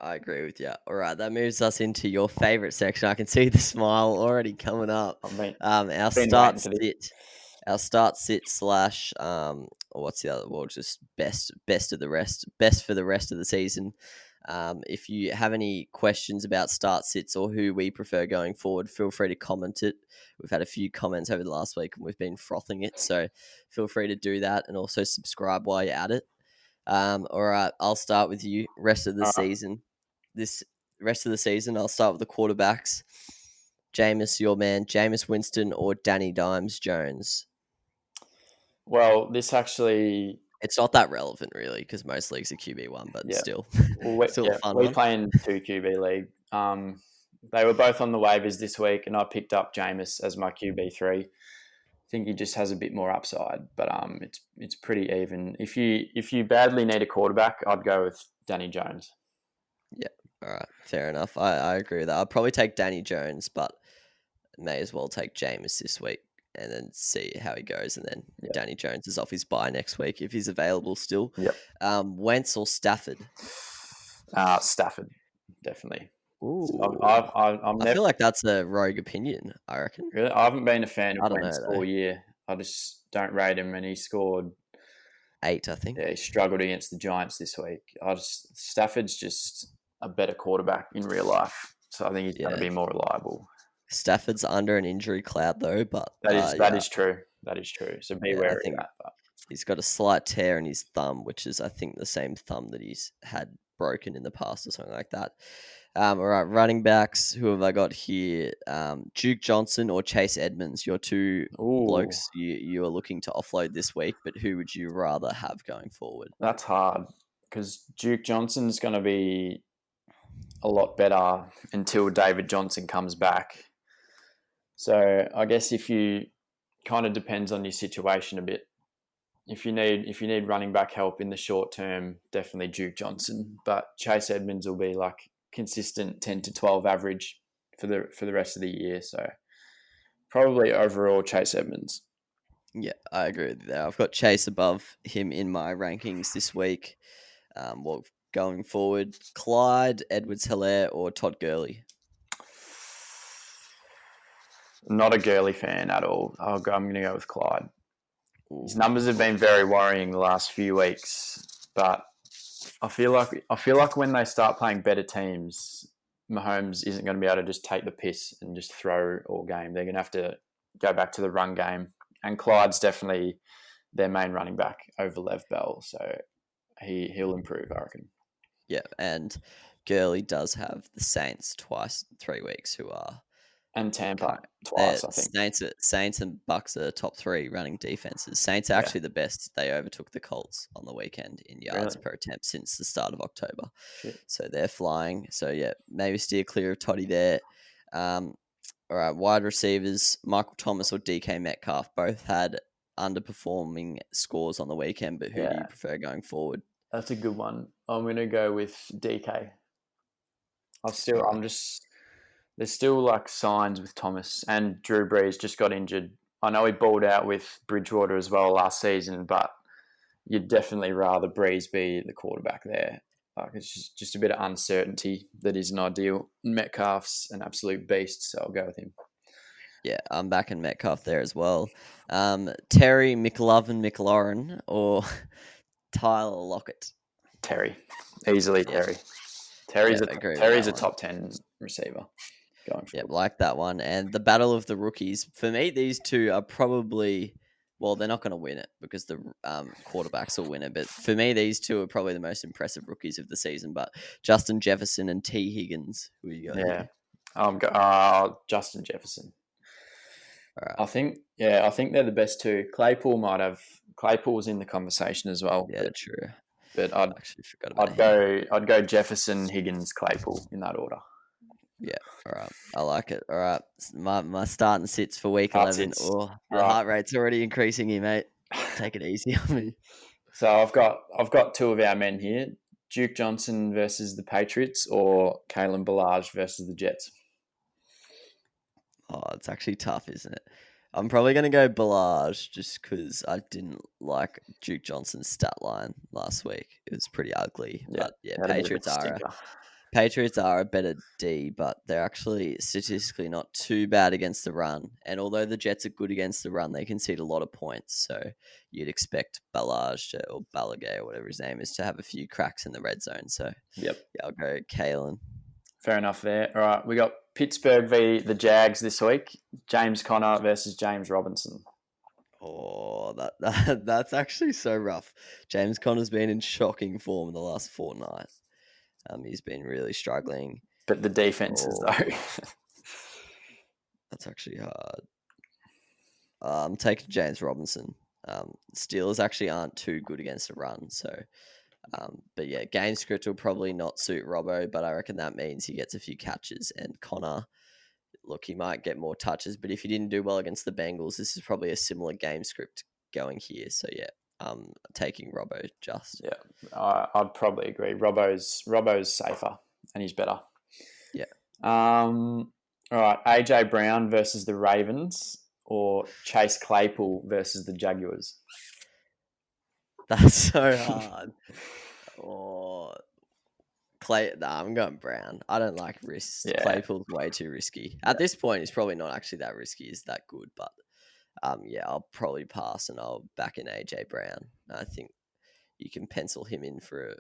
I agree with you. All right, that moves us into your favorite section. I can see the smile already coming up. I've been Our waiting start for this. sit, our start sit slash what's the other? Well, just best of the rest, best for the rest of the season. If you have any questions about start sits or who we prefer going forward, feel free to comment it. We've had a few comments over the last week and we've been frothing it, so feel free to do that and also subscribe while you're at it. All right, I'll start with you. Rest of the season. This rest of the season, I'll start with the quarterbacks. Jameis, your man, Jameis Winston or Danny Dimes Jones? Well, this actually... It's not that relevant, really, because most leagues are QB1, but still a fun we one. play in 2 QB league. They were both on the waivers this week, and I picked up Jameis as my QB3. I think he just has a bit more upside, but it's pretty even. If you badly need a quarterback, I'd go with Danny Jones. Yeah, all right, fair enough. I agree with that. I'd probably take Danny Jones, but may as well take Jameis this week and then see how he goes. And then Danny Jones is off his bye next week if he's available still. Yep. Wentz or Stafford? Stafford, definitely. Ooh. I feel like that's a rogue opinion, I reckon. Really? I haven't been a fan of Wentz all year. I just don't rate him, and he scored 8, I think. Yeah, he struggled against the Giants this week. Stafford's just a better quarterback in real life, so I think he's going to be more reliable. Stafford's under an injury cloud, though, but... That is true. That is true. So be wary of that. But he's got a slight tear in his thumb, which is, I think, the same thumb that he's had broken in the past or something like that. All right, running backs. Who have I got here? Duke Johnson or Chase Edmonds? Your two blokes you are looking to offload this week, but who would you rather have going forward? That's hard because Duke Johnson's going to be a lot better until David Johnson comes back. So I guess if you kind of depends on your situation a bit. If you need running back help in the short term, definitely Duke Johnson. But Chase Edmonds will be like consistent 10 to 12 average for the rest of the year. So probably overall Chase Edmonds. Yeah, I agree with you there. I've got Chase above him in my rankings this week. Going forward, Clyde, Edwards-Helaire, or Todd Gurley? Not a Gurley fan at all. I'm going to go with Clyde. His numbers have been very worrying the last few weeks, but I feel like when they start playing better teams, Mahomes isn't going to be able to just take the piss and just throw all game. They're going to have to go back to the run game, and Clyde's definitely their main running back over Lev Bell, so he'll improve, I reckon. Yeah, and Gurley does have the Saints twice in 3 weeks, who are... And Tampa twice, I think. Saints and Bucks are top 3 running defenses. Saints are actually the best. They overtook the Colts on the weekend in yards per attempt since the start of October. Shit. So they're flying. So yeah, maybe steer clear of Toddy there. All right, wide receivers, Michael Thomas or DK Metcalf, both had underperforming scores on the weekend, but who do you prefer going forward? That's a good one. I'm going to go with DK. There's still like signs with Thomas, and Drew Brees just got injured. I know he balled out with Bridgewater as well last season, but you'd definitely rather Brees be the quarterback there. Like it's just a bit of uncertainty that isn't ideal. Metcalf's an absolute beast, so I'll go with him. Yeah, I'm backing Metcalf there as well. Terry McLaurin or Tyler Lockett? Terry. Easily Terry. Terry's a top 10 receiver. Like that one. And the battle of the rookies. For me, these two are probably... Well, they're not going to win it because the quarterbacks will win it. But for me, these two are probably the most impressive rookies of the season. But Justin Jefferson and T. Higgins, who you got? Justin Jefferson. All right. I think they're the best two. Claypool's in the conversation as well. Yeah, true. But I'd go Jefferson, Higgins, Claypool in that order. Yeah, all right. I like it. All right. My starting sits for week 11. Oh, the heart rate's already increasing here, mate. Take it easy on me. So I've got 2 of our men here. Duke Johnson versus the Patriots or Kalen Ballage versus the Jets. Oh, it's actually tough, isn't it? I'm probably going to go Ballage just because I didn't like Duke Johnson's stat line last week. It was pretty ugly. But yeah, Patriots are Patriots are a better D, but they're actually statistically not too bad against the run. And although the Jets are good against the run, they concede a lot of points. So you'd expect or Ballagay or whatever his name is to have a few cracks in the red zone. So Yep. yeah, I'll go Kalen. Fair enough there. All right, we got Pittsburgh v the Jags this week. James Conner versus James Robinson. Oh, that's actually so rough. James Conner's been in shocking form in the last fortnight. He's been really struggling. But the defenses, though. That's actually hard. I'm taking James Robinson. Steelers actually aren't too good against a run, so. But yeah, game script will probably not suit Robbo, but I reckon that means he gets a few catches. And Connor, look, he might get more touches, but if he didn't do well against the Bengals, this is probably a similar game script going here. So yeah, taking Robbo just. Yeah, I'd probably agree. Robbo's safer and he's better. Yeah. All right, AJ Brown versus the Ravens or Chase Claypool versus the Jaguars. That's so hard. I'm going Brown. I don't like risks. Yeah. Claypool's way too risky. At this point, he's probably not actually that risky. He's that good, but yeah, I'll probably pass and I'll back in AJ Brown. I think you can pencil him in for a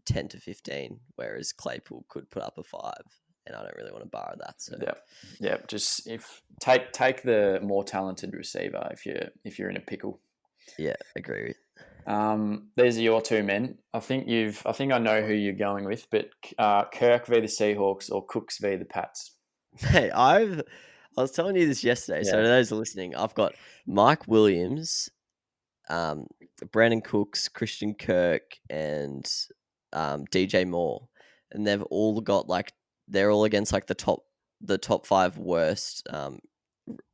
10 to 15, whereas Claypool could put up a 5, and I don't really want to borrow that. So yeah. Just take the more talented receiver if you're in a pickle. Yeah, agree with. These are your two men. I think I know who you're going with, but Kirk v the Seahawks or Cooks v the Pats. Hey, I was telling you this yesterday. Yeah. So to those listening, I've got Mike Williams, Brandon Cooks, Christian Kirk, and DJ Moore, and they've all got they're all against the top 5 worst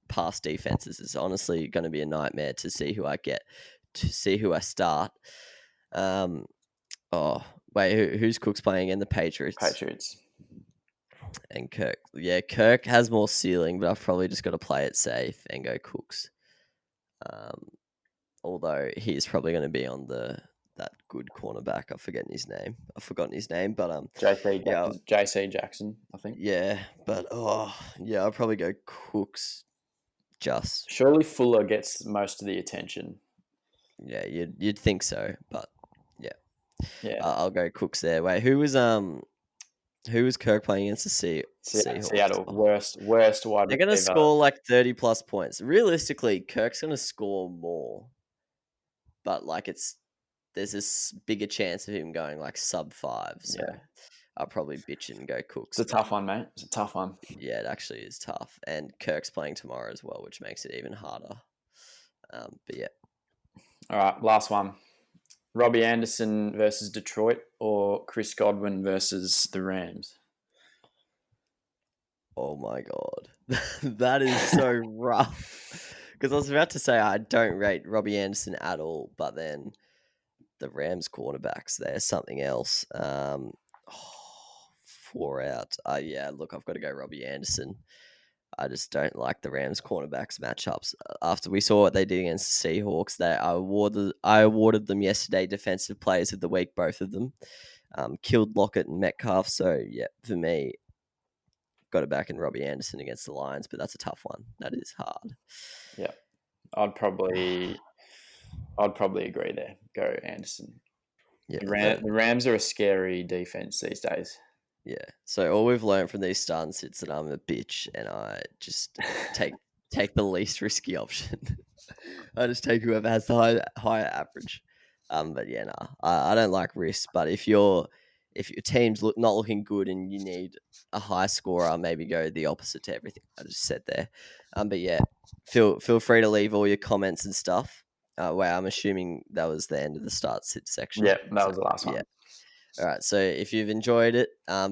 pass defenses. It's honestly going to be a nightmare to see who I start. Oh wait, who's Cooks playing again? The Patriots. And Kirk. Yeah, Kirk has more ceiling, but I've probably just got to play it safe and go Cooks. Although he's probably going to be on that good cornerback. I've forgotten his name, but JC Jackson, I think. Yeah, but I'll probably go Cooks. Just surely Fuller gets most of the attention. Yeah, you'd think so, but yeah. I'll go Cooks there. Wait, who was Kirk playing against the Seahawks? Seattle, worst wide receiver. They're going to score 30 plus points. Realistically, Kirk's going to score more, but there's this bigger chance of him going sub 5. So I'll probably bitch and go Cooks. It's a tough one, mate. It's a tough one. Yeah, it actually is tough, and Kirk's playing tomorrow as well, which makes it even harder. But yeah. All right, last one. Robbie Anderson versus Detroit or Chris Godwin versus the Rams? Oh my God. That is so rough. Because I was about to say I don't rate Robbie Anderson at all, but then the Rams cornerbacks, they're something else. 4 out. Yeah, look, I've got to go Robbie Anderson. I just don't like the Rams cornerbacks matchups. After we saw what they did against the Seahawks, I awarded them yesterday Defensive Players of the Week, both of them. Killed Lockett and Metcalf. So yeah, for me, got it back in Robbie Anderson against the Lions, but that's a tough one. That is hard. Yeah, I'd probably agree there. Go Anderson. Yeah, the Rams are a scary defense these days. Yeah. So all we've learned from these start and sits that I'm a bitch and I just take the least risky option. I just take whoever has the higher average. But yeah, I don't like risks. But if your team's not looking good and you need a high scorer, I'll maybe go the opposite to everything I just said there. But yeah, feel free to leave all your comments and stuff. I'm assuming that was the end of the start sit section. Yeah, that was the last one. Yeah. All right. So if you've enjoyed it,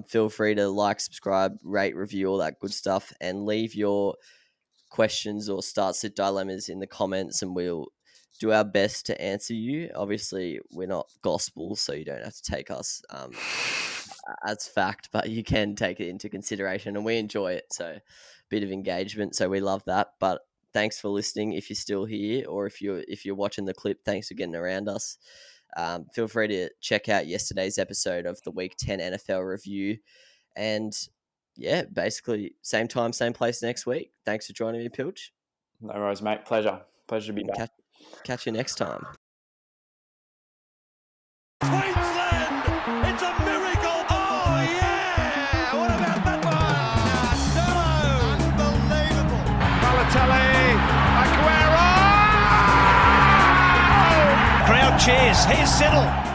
feel free to subscribe, rate, review, all that good stuff, and leave your questions or start sit dilemmas in the comments, and we'll do our best to answer you. Obviously, we're not gospel, so you don't have to take us as fact, but you can take it into consideration, and we enjoy it. So a bit of engagement, so we love that. But thanks for listening. If you're still here, or if you're watching the clip, thanks for getting around us. Feel free to check out yesterday's episode of the Week 10 NFL review. And yeah, basically same time, same place next week. Thanks for joining me, Pilch. No worries, mate. Pleasure to be back. Catch you next time. Queensland! It's a miracle! Oh, yeah! What about that one? Unbelievable! Balotelli! Aguero! Crowd cheers. Here's Siddle.